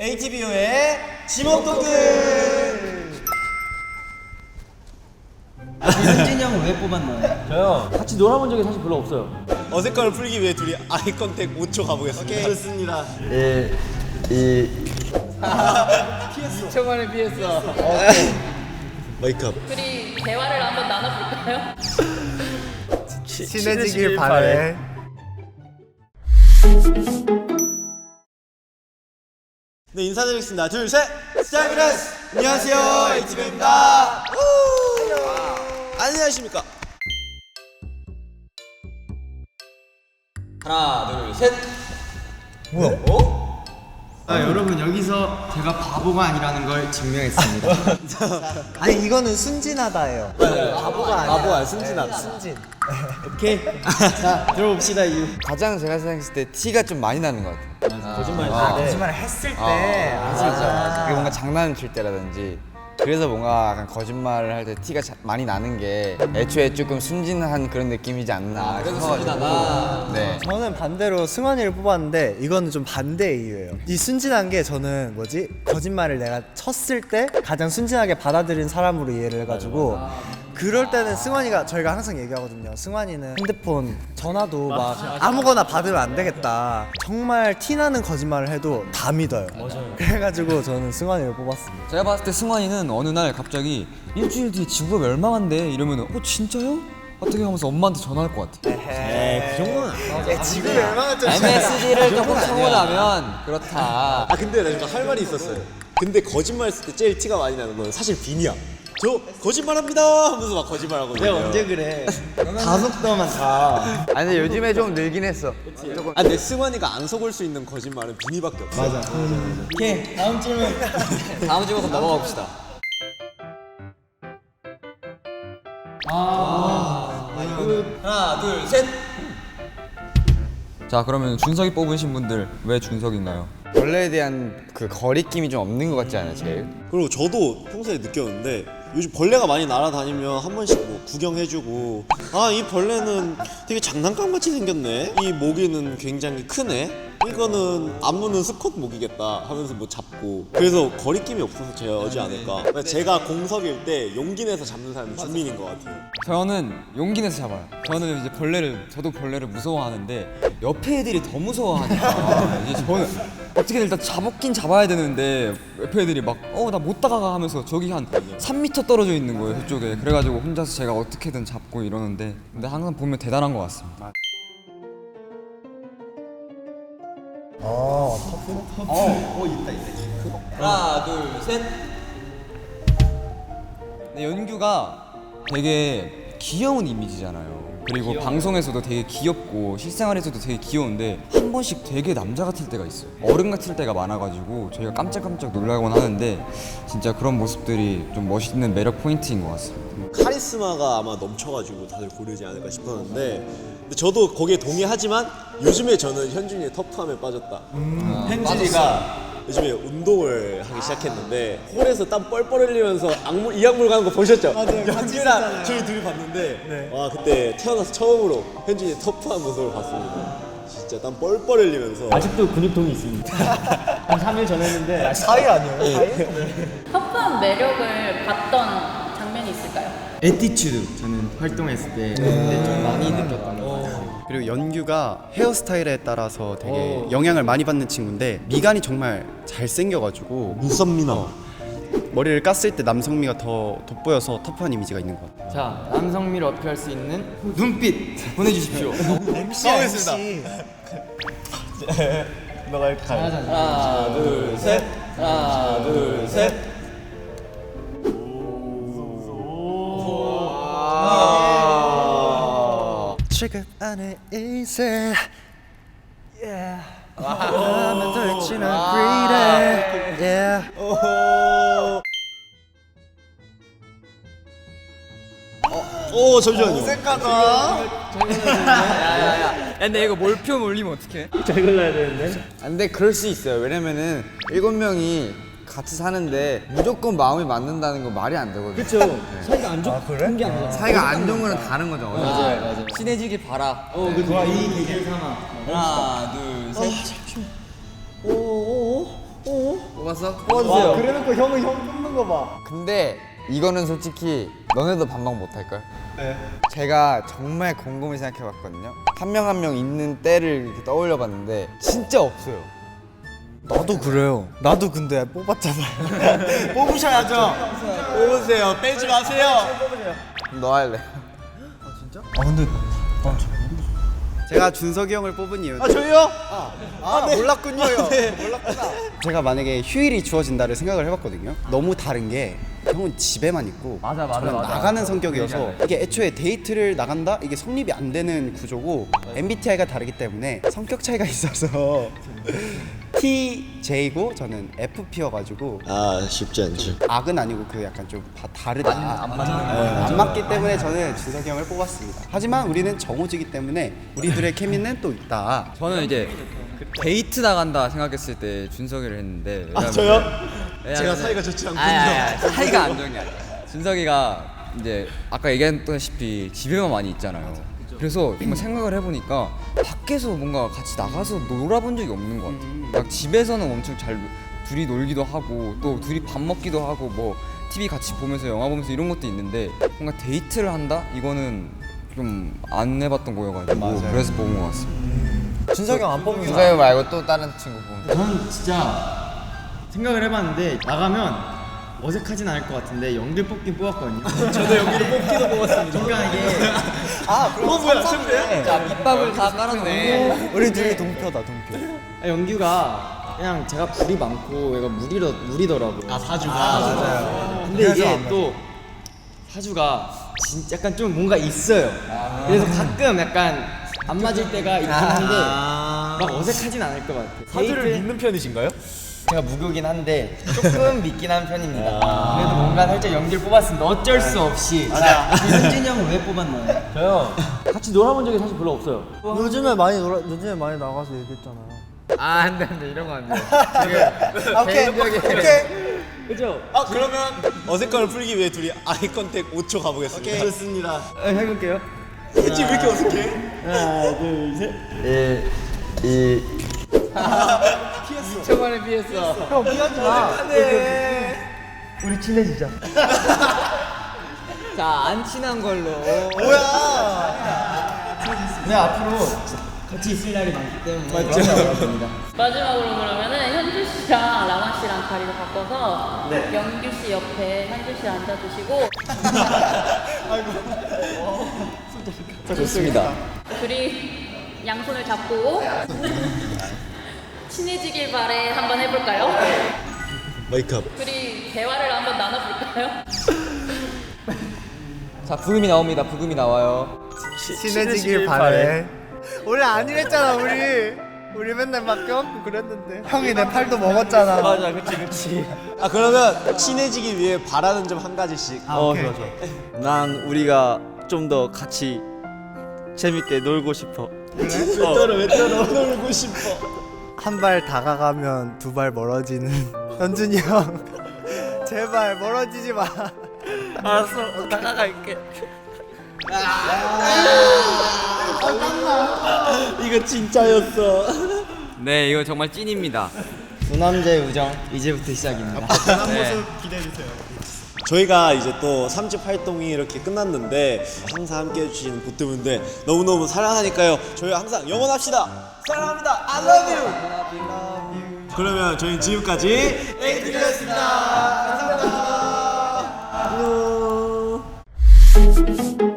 ATBO의 지목도들. 현진이 형은 왜 뽑았나요? 저요. 같이 놀아본 적이 사실 별로 없어요. 어색함을 풀기 위해 둘이 아이 컨택 5초 가보겠습니다. 오케이, 좋습니다. 2초 만에 피했어. 메이크업. 둘이 대화를 한번 나눠볼까요? 친해지길 바래. 네, 인사드리겠습니다. 둘, 셋! 스타그라스! 안녕하세요, ATBO입니다. 안녕하십니까? 하나, 둘, 셋. 뭐야? 여러분 여기서 제가 바보가 아니라는 걸 증명했습니다. 아니 이거는 순진하다예요. 바보가 아니야. 바보야, 순진하다. 순진. 오케이. 자 들어봅시다 이유. 가장 제가 생각했을 때 티가 좀 많이 나는 것 같아요. 거짓말을 했을 때. 맞아. 그게 뭔가 장난을 칠 때라든지. 그래서 뭔가 약간 거짓말을 할 때 티가 많이 나는 게 애초에 조금 순진한 그런 느낌이지 않나. 그래서 싶어가지고. 순진하다. 네. 저는 반대로 승환이를 뽑았는데 이거는 좀 반대 이유예요. 이 순진한 게 저는 거짓말을 내가 쳤을 때 가장 순진하게 받아들인 사람으로 이해를 해가지고 그럴 때는 승환이가 저희가 항상 얘기하거든요. 승환이는 핸드폰 전화도 막 아무거나 받으면 안 되겠다. 정말 티나는 거짓말을 해도 다 믿어요. 그래가지고 저는 승환이를 뽑았습니다. 제가 봤을 때 승환이는 어느 날 갑자기 일주일 뒤에 지구가 멸망한대 이러면 진짜요? 어떻게 하면서 엄마한테 전화할 것 같아. 그 정도는. 지금 얼마나 좀 MSG를 조금 사고 나면 그렇다. 아, 근데 나 지금 할 말이 있었어요. 근데 거짓말 했을 때 제일 티가 많이 나는 건 사실 빈이야. 저 거짓말합니다 하면서 막 거짓말하거든요. 내가 언제 그래? 다속도만 다. 아니 근데 요즘에 좀 늘긴 했어. 조금. 아, 근데 승환이가 안 속을 수 있는 거짓말은 빈이밖에 없어. 맞아. 오케이 다음 질문. 다음 질문 넘어가 봅시다. 하나, 둘, 셋. 자, 그러면 준석이 뽑으신 분들 왜 준석인가요? 벌레에 대한 그 거리낌이 좀 없는 것 같지 않아요, 제일? 그리고 저도 평소에 느꼈는데 요즘 벌레가 많이 날아다니면 한 번씩 뭐 구경해주고, 아, 이 벌레는 되게 장난감같이 생겼네, 이 모기는 굉장히 크네, 이거는 안무는 수컷 모기겠다 하면서 뭐 잡고, 그래서 거리낌이 없어서 제어지 않을까. 제가 공석일 때 용기 내서 잡는 사람이 준민인 것 같아요. 저는 용기 내서 잡아요. 저는 이제 저도 벌레를 무서워하는데 옆에 애들이 더 무서워하니까 이제 저는 어떻게든 일단 잡긴 잡아야 되는데 옆에 애들이 막 나 못 다가가 하면서 저기 한 3m 떨어져 있는 거예요, 저쪽에. 그래가지고 혼자서 제가 어떻게든 잡고 이러는데, 근데 항상 보면 대단한 것 같습니다. 하나, 둘, 셋. 근데 연규가 되게 귀여운 이미지잖아요. 그리고 방송에서도 되게 귀엽고 실생활에서도 되게 귀여운데 한 번씩 되게 남자 같을 때가 있어요. 어른 같을 때가 많아가지고 저희가 깜짝깜짝 놀라곤 하는데 진짜 그런 모습들이 좀 멋있는 매력 포인트인 것 같습니다. 카리스마가 아마 넘쳐가지고 다들 고르지 않을까 싶었는데, 근데 저도 거기에 동의하지만 요즘에 저는 현준이의 터프함에 빠졌다. 현진이가 요즘에 운동을 하기 시작했는데 홀에서 땀 뻘뻘 흘리면서 이악물 가는 거 보셨죠? 맞아요. 같이 현준이랑 저희 둘이 봤는데 와, 그때 태어나서 처음으로 현준이의 터프한 모습을 봤습니다. 진짜 땀 뻘뻘 흘리면서. 아직도 근육통이 있습니다. 한 3일 전했는데 사이 아니에요? 사이? 터프한 매력을 봤던 장면이 있을까요? 에티튜드 저는 활동했을 때 그때 좀 많이 느꼈던 것 같아요. 그리고 연규가 헤어스타일에 따라서 되게 영향을 많이 받는 친구인데 미간이 정말 잘생겨가지고 눈썹미나. 머리를 깠을 때 남성미가 더 돋보여서 터프한 이미지가 있는 것 같아요. 자 남성미를 어필할 수 있는 눈빛 보내주십시오. MC야 MC. 너가 이렇게 하나, 둘, 셋. 하나, 둘, 셋. 취급 안에 있어. Yeah. 마음에 들지는 greedy. Yeah. 오, 잠시만요. 야, 근데 이거 몰표 올리면 어떡해? 잘 골라야 되는데. 근데 그럴 수 있어요. 왜냐면은 7명이 같이 사는데 무조건 마음이 맞는다는 건 말이 안 되거든요. 그렇죠. 사이가 안 좋은 게 아니잖아. 사이가 안 좋은 거는 다른 거죠. 맞아요. 친해지길 바라. 좋아 이 계기를 삼아. 하나, 둘, 셋. 뽑았어? 와, 그래놓고 형은 형 뽑는 거 봐. 근데 이거는 솔직히 너네도 반박 못 할걸? 네. 제가 정말 곰곰이 생각해봤거든요. 한 명 한 명 있는 때를 이렇게 떠올려봤는데 진짜 없어요. 나도 그래요. 나도 근데 뽑았잖아요. 뽑으셔야죠. 뽑으세요. 빼지 마세요. 그럼 너 할래? 아 근데 제가 준석이 형을 뽑은 이유는 저희요? 몰랐군요. 몰랐구나. 제가 만약에 휴일이 주어진다를 생각을 해봤거든요. 너무 다른 게 형은 집에만 있고 저는 나가는 성격이어서 이게 애초에 데이트를 나간다? 이게 성립이 안 되는 구조고 MBTI가 다르기 때문에 성격 차이가 있어서 TJ고 저는 FP여가지고 아 쉽지 않죠. 악은 아니고 그 약간 좀 다르다. 안 맞기 때문에 저는 준석이 형을 뽑았습니다. 하지만 우리는 정오지기 때문에 우리들의 케미는 또 있다. 저는 이제 데이트 나간다 생각했을 때 준석이를 했는데 저요? 왜냐면- 제가 사이가 좋지 않군요. 사이가 안 좋은 게 아니라 준석이가 이제 아까 얘기했다시피 집에만 많이 있잖아요. 그래서 정말 생각을 해보니까 밖에서 뭔가 같이 나가서 놀아본 적이 없는 것 같아요. 막 집에서는 엄청 잘 둘이 놀기도 하고 또 둘이 밥 먹기도 하고 뭐 TV 같이 보면서 영화 보면서 이런 것도 있는데 뭔가 데이트를 한다? 이거는 좀 안 해봤던 거여가지고 그래서 뽑은 것 같습니다. 준석이 형 안 뽑는 거. 준석이 말고 또 다른 친구 보면 저는 진짜 생각을 해봤는데 나가면 어색하진 않을 것 같은데 연기 뽑긴 뽑았거든요. 저도 연기를 뽑기도 뽑았습니다. 그러니까 이게 뭐야? 챔피언? 자 밑밥을 다 깔았네. 우리 둘이 동표다 동표. 연규가 그냥 제가 불이 많고 얘가 무리더라고요. 사주가. 맞아요. 근데 이게 또 사주가 진짜 약간 좀 뭔가 있어요. 그래서 가끔 약간 안 맞을 때가 있긴 한데 막 어색하진 않을 것 같아요. 사주를 믿는 편이신가요? 제가 무교긴 한데 조금 믿긴 한 편입니다. 그래도 뭔가 살짝 연기를 뽑았습니다. 어쩔 수 없이. 현진이 형은 왜 뽑았나요? 저요. 같이 놀아본 적이 사실 별로 없어요. 요즘에 많이 나가서 얘기했잖아요. 안돼 이런 거 안 돼. 오케이. 그죠? 그러면 어색감을 풀기 위해 둘이 아이 컨택 5초 가보겠습니다. 좋습니다. 해볼게요. 지금 왜 이렇게 어색해? 하나, 둘, 셋. 2초 만에 피했어. 형 피하지 마. 우리 친해지자. 자 안 친한 걸로. 네 앞으로 같이 있을 날이 많기 때문에 맞죠. 마지막으로 그러면은 현주 씨랑 라마 씨랑 자리를 바꿔서 영규 씨 옆에 현주 씨 앉아주시고 좋습니다. 둘이 양손을 잡고 친해지길 바래 한번 해볼까요? 메이크업. 둘이 대화를 한번 나눠볼까요? 자 부금이 나옵니다. 부금이 나와요. 친해지길 바래. 우리 아니랬잖아 우리 맨날 막 껴안고 그랬는데. 형이 내 팔도 먹었잖아. 맞아, 그치. 그러면 친해지기 위해 바라는 점 한 가지씩. 좋아. 난 우리가 좀 더 같이 재밌게 놀고 싶어. 왜 떨어 놀고 싶어. 한 발 다가가면 두 발 멀어지는 현준이 형. 제발 멀어지지 마. 알았어, 다가갈게. 이거 진짜였어. 네 이거 정말 찐입니다. 두 남자의 우정 이제부터 시작입니다. 저희가 이제 또 3집 활동이 이렇게 끝났는데 항상 함께 해주신 보트분들 너무너무 사랑하니까요. 저희 항상 영원합시다. 사랑합니다. I love you. 그러면 저희는 지금까지 에이트리였습니다. 감사합니다. 안녕.